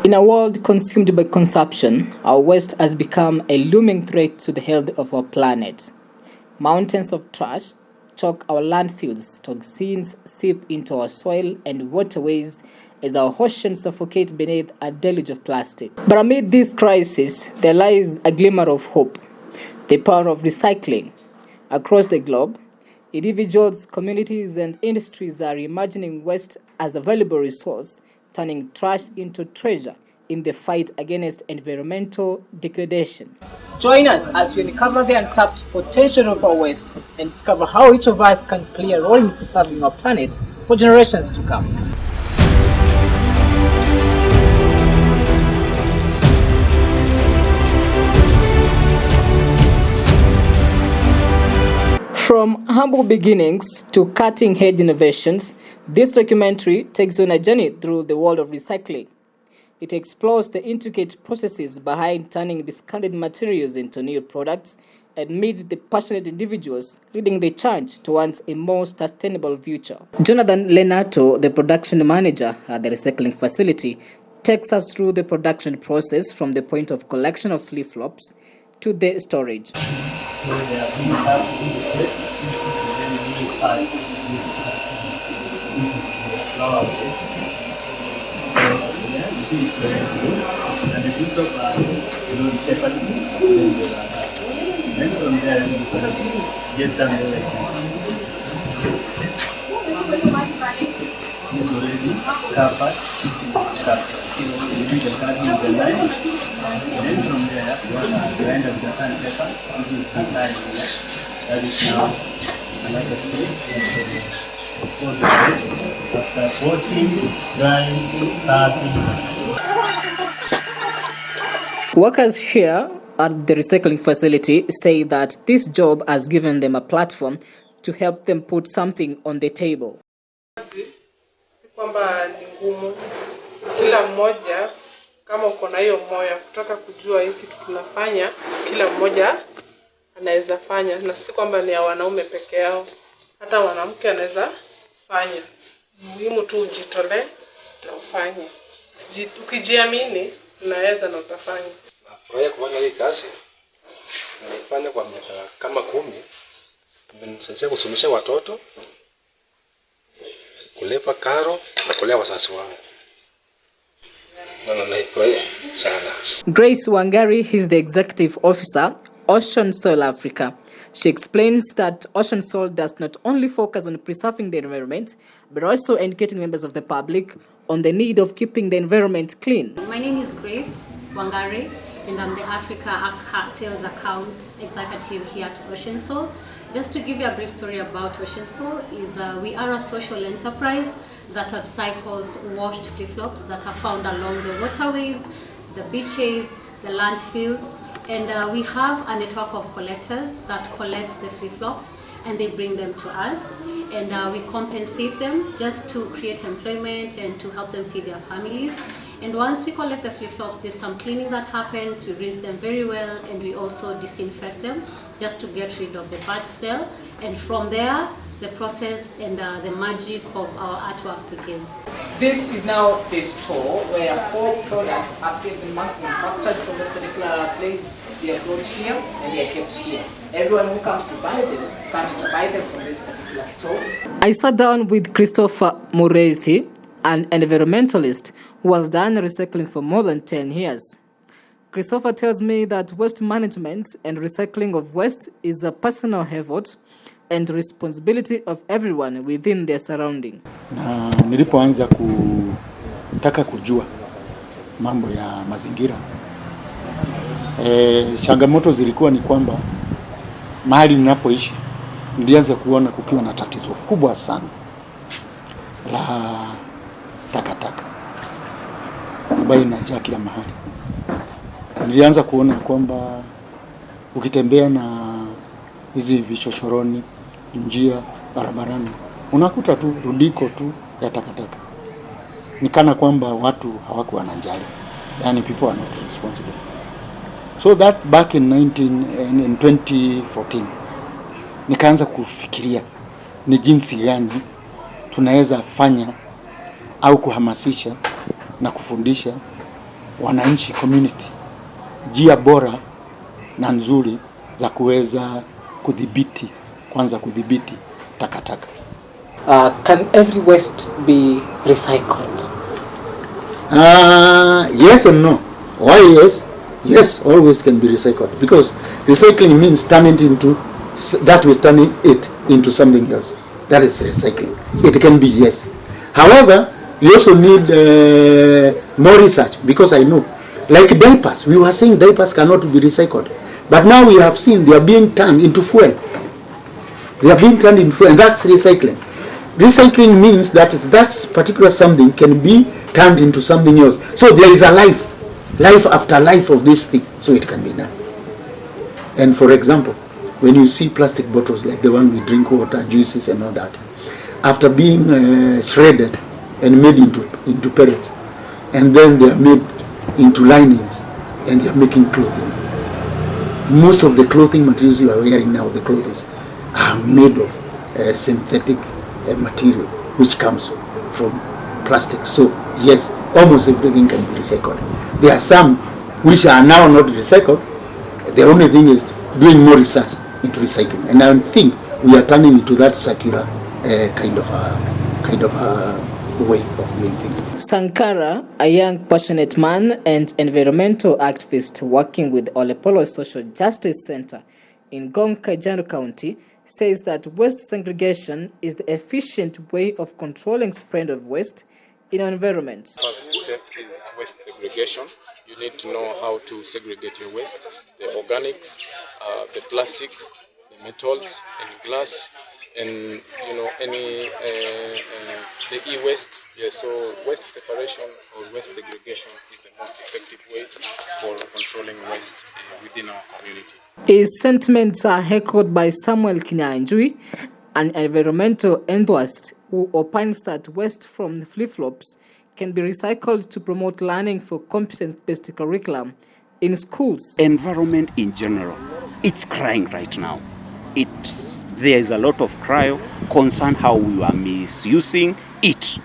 In a world consumed by consumption, our waste has become a looming threat to the health of our planet. Mountains of trash choke our landfills, toxins seep into our soil and waterways as our oceans suffocate beneath a deluge of plastic. But amid this crisis, there lies a glimmer of hope: the power of recycling. Across the globe, individuals, communities, and industries are reimagining waste as a valuable resource, turning trash into treasure in the fight against environmental degradation. Join us as we uncover the untapped potential of our waste and discover how each of us can play a role in preserving our planet for generations to come. From humble beginnings to cutting-edge innovations, this documentary takes you on a journey through the world of recycling. It explores the intricate processes behind turning discarded materials into new products and meets the passionate individuals leading the charge towards a more sustainable future. Jonathan Lenato, the production manager at the recycling facility, takes us through the production process from the point of collection of flip-flops to the storage. So they are being up in the set, then we add this flower set. So yeah, you see it's very good. And the flip-flop are separately, then they are that. Then from there you can get something like this. This already covered. You can cut in the line. Then from there, you want to grind up the sandpaper, this is the line here. That is now another stage. For the rest, after washing, drying, cutting. Workers here at the recycling facility say that this job has given them a platform to help them put something on the table. Kwamba ni ngumu, kila mmoja kama uko na hiyo moyo kutaka kujua hiki kitu tunafanya, kila mmoja anaweza fanya, na si kwamba ni ya wanaume peke yao, hata mwanamke anaweza fanya. Muhimu tu ujitolee na ufanye. Ukijiamini unaweza na utafanya. Nafurahia kufanya hii kazi. Nimefanya kwa miaka kama 10. Nimenisaidia kusomesha watoto, kulipa karo na kulea wazazi wangu. Grace Wangari is the executive officer, Ocean Soil Africa. She explains that Ocean Soil does not only focus on preserving the environment, but also educating members of the public on the need of keeping the environment clean. My name is Grace Wangari, and I'm the Africa Sales Account Executive here at Ocean Soil. Just to give you a brief story about Ocean Soil, we are a social enterprise that upcycles washed flip-flops that are found along the waterways, the beaches, the landfills, and we have a network of collectors that collects the flip-flops and they bring them to us, and we compensate them just to create employment and to help them feed their families. And once we collect the flip-flops, there's some cleaning that happens. We rinse them very well, and we also disinfect them just to get rid of the bad smell. And from there, the process and the magic of our artwork begins. This is now the store where 4 products have been manufactured from that particular place. They are brought here and they are kept here. Everyone who comes to buy them comes to buy them from this particular store. I sat down with Christopher Mureithi, an environmentalist who has done recycling for more than 10 years. Christopher tells me that waste management and recycling of waste is a personal effort and responsibility of everyone within their surrounding. Na nilipoanza kutaka kujua mambo ya mazingira, changamoto zilikuwa ni kwamba mahali ninapoishi nilianza kuona kukiwa na tatizo kubwa sana la takataka ambayo inajaa kila mahali. Nilianza kuona kwamba ukitembea na hizi vichochoroni, njia, barabarani, unakuta tu rundiko tu ya takataka. Nikana kwamba watu hawakuwa wanajali. Yani people are not responsible. So that back in 2014 nikaanza kufikiria ni jinsi gani tunaweza fanya au kuhamasisha na kufundisha wananchi, community, njia bora na nzuri za kuweza kudhibiti takataka. Can every waste be recycled? Yes and no. Why yes? Yes, all waste can be recycled, because recycling means turning into that waste, turning it into something else. That is recycling. It can be, yes. However, you also need more research, because I know, like diapers, we were saying diapers cannot be recycled, but now we have seen they are being turned into fuel. They are being turned into fuel, and that's recycling. Recycling means that that particular something can be turned into something else. So there is a life after life of this thing, so it can be done. And for example, when you see plastic bottles like the one we drink water, juices and all that, after being shredded and made into pellets, and then they are made into linings, and they are making clothing. Most of the clothing materials you are wearing now, the clothes, are made of synthetic material which comes from plastic. So yes, almost everything can be recycled. There are some which are now not recycled. The only thing is doing more research into recycling, and I think we are turning into that circular kind of a way of doing things. Sankara, a young passionate man and environmental activist working with Olepolo Social Justice Center in Gong Kajiado County, says that waste segregation is the efficient way of controlling spread of waste in our environment. First step is waste segregation. You need to know how to segregate your waste, the organics, the plastics, the metals, and glass, and any the e-waste. Yeah, so waste separation or waste segregation is the most effective way for controlling waste within our community. His sentiments are echoed by Samuel Kinyanjui, an environmental enthusiast who opines that waste from flip-flops can be recycled to promote learning for competence-based curriculum in schools. Environment in general, it's crying right now. There is a lot of cry concern how we are misusing it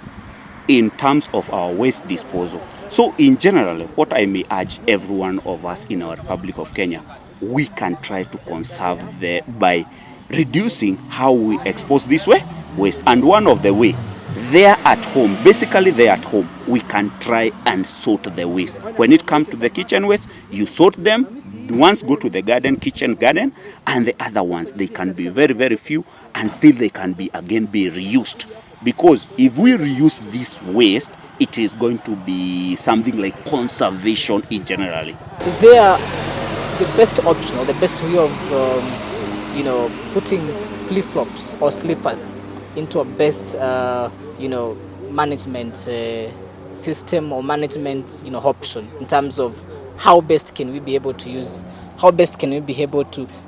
in terms of our waste disposal. So in general, what I may urge every one of us in our Republic of Kenya, we can try to conserve by reducing how we expose this waste. And one of the way, there at home, we can try and sort the waste. When it comes to the kitchen waste, you sort them. Ones go to the kitchen garden, and the other ones, they can be very, very few, and still they can be reused. Because if we reuse this waste, it is going to be something like conservation in generally. Is there the best option or the best way of putting flip-flops or slippers into a best management system or management option in terms of how best can we be able to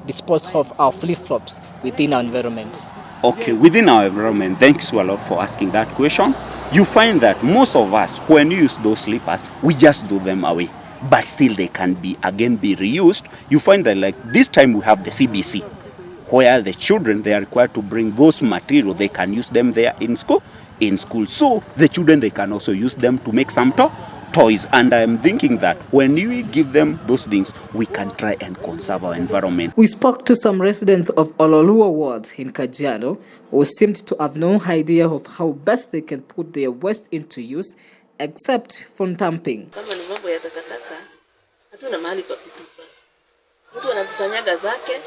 dispose of our flip-flops within our environment? Okay, within our environment, thanks a lot for asking that question. You find that most of us, when we use those slippers, we just throw them away. But still they can be reused. You find that like this time we have the CBC, where the children, they are required to bring those materials, they can use them there in school. So the children, they can also use them to make some toys. And I'm thinking that when we give them those things, we can try and conserve our environment. We spoke to some residents of Ololuwa ward in Kajiado who seemed to have no idea of how best they can put their waste into use except for dumping. Kama ni mambo ya takataka, hatuna mahali pa kutupa. Mtu anakusanyaga zake,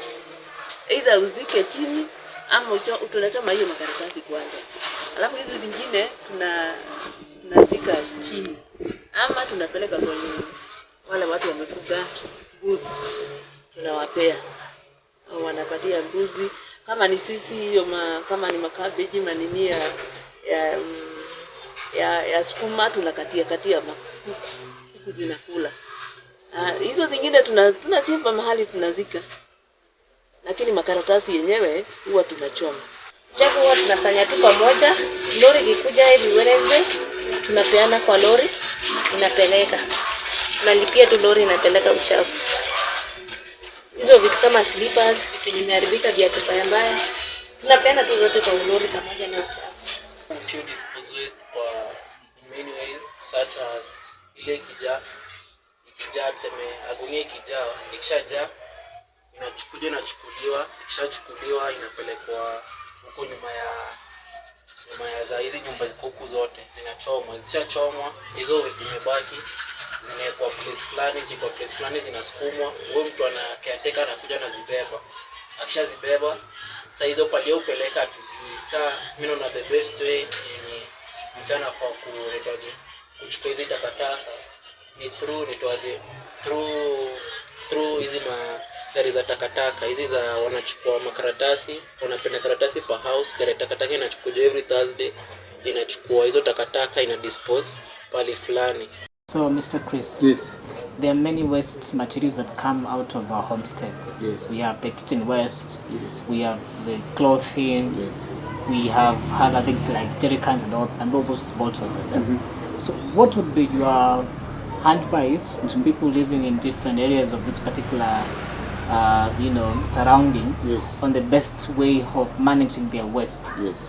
either uzike chini ama tunachoma hiyo makaratasi kwanza. Alafu hizi zingine tunazika chini. Ama tunapeleka kwa wale watu wamefuga mbuzi, tunawapea au wanapatia mbuzi. Kama ni sisi hiyo kama ni makabeji na nini ya sukuma, tunakatia kuku zinakula. Hizo zingine tunachimba mahali tunazika, lakini makaratasi yenyewe huwa tunachoma. Chafu huwa tunasanya tu pamoja. Lori ikikuja hivi Wednesday, tunapeana kwa lori, inapeleka. Tunalipia tu lori, inapeleka uchafu. Hizo vitu kama slippers, vitu vimeharibika, viatu mbaya, tunapeana tu zote kwa lori pamoja na uchafu. We should dispose waste in many ways, such as ile kija ikijaa, tuseme agunia ikijaa, ikishajaa inachukuliwa, ikishachukuliwa inapelekwa huko nyuma ya za hizi nyumba zikuku zote zinachomwa. Zishachomwa hizo zimebaki zinawekwa place fulani, zinasukumwa. Huyo mtu anaketeka anakuja na zibeba. Akishazibeba sasa hizo pale upeleka tujui. Sasa mimi naona the best way ni msana kwa kuchukua hizi takataka ni through hizi gari za takataka hizi za wanachukua makaratasi, wanapenda karatasi per house. Gari takataka inachukua every Thursday, inachukua hizo takataka ina dispose pale fulani. So Mr. Chris, Yes. there are many waste materials that come out of our homesteads. Yes. We have the kitchen waste, Yes. we have the clothing, Yes. we have other things like jerry cans and all those bottles. So what would be your advice to people living in different areas of this particular surrounding Yes. on the best way of managing their waste? Yes.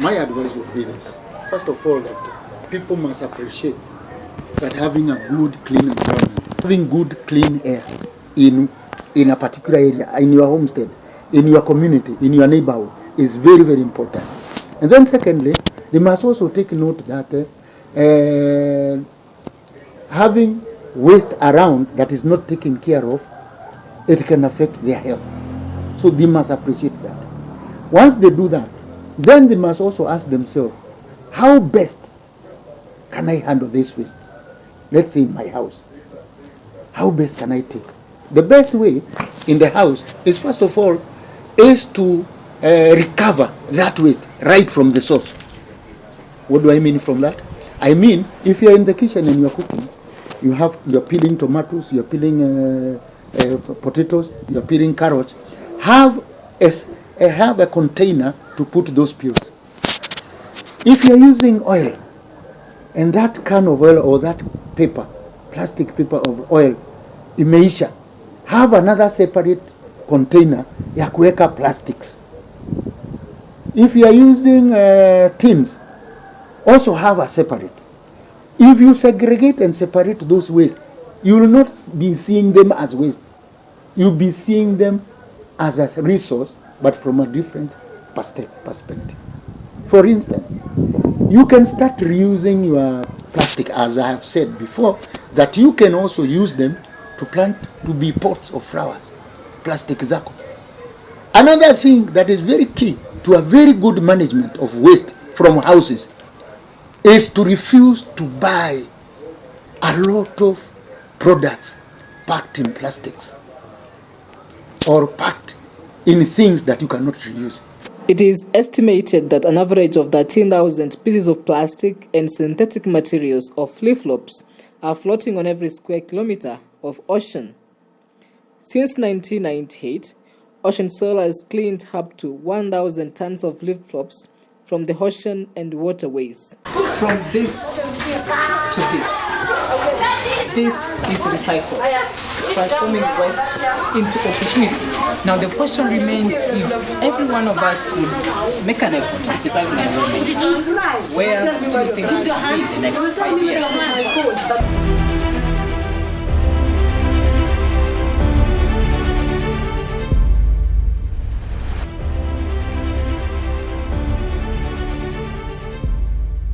My advice would be this. First of all, that people must appreciate that having a good, clean environment, having good, clean air in a particular area, in your homestead, in your community, in your neighborhood, is very, very important. And then secondly, they must also take note that having waste around that is not taken care of, it can affect their health. So they must appreciate that. Once they do that, then they must also ask themselves, how best can I handle this waste? Let's say in my house. How best can I take? The best way in the house is, first of all, is to recover that waste right from the source. What do I mean from that? I mean, if you're in the kitchen and you're cooking, you're peeling tomatoes, you're peeling potatoes, you're peeling carrots, have a container to put those peels. If you're using oil, and that can of oil or that paper, plastic paper of oil, imeisha, have another separate container ya kuweka plastics. If you are using tins, also have a separate. If you segregate and separate those waste, you will not be seeing them as waste. You'll be seeing them as a resource, but from a different perspective. For instance, you can start reusing your plastic, as I have said before, that you can also use them to plant, to be pots of flowers, plastic zako. Another thing that is very key to a very good management of waste from houses is to refuse to buy a lot of products packed in plastics or packed in things that you cannot reuse. It is estimated that an average of 13,000 pieces of plastic and synthetic materials or flip-flops are floating on every square kilometer of ocean. Since 1998, Ocean Soil has cleaned up to 1,000 tons of flip-flops from the ocean and waterways. From this to this is recycled, transforming waste into opportunity. Now the question remains, if every one of us could make an effort to preserve the environment, where do you think we will be in the next 5 years?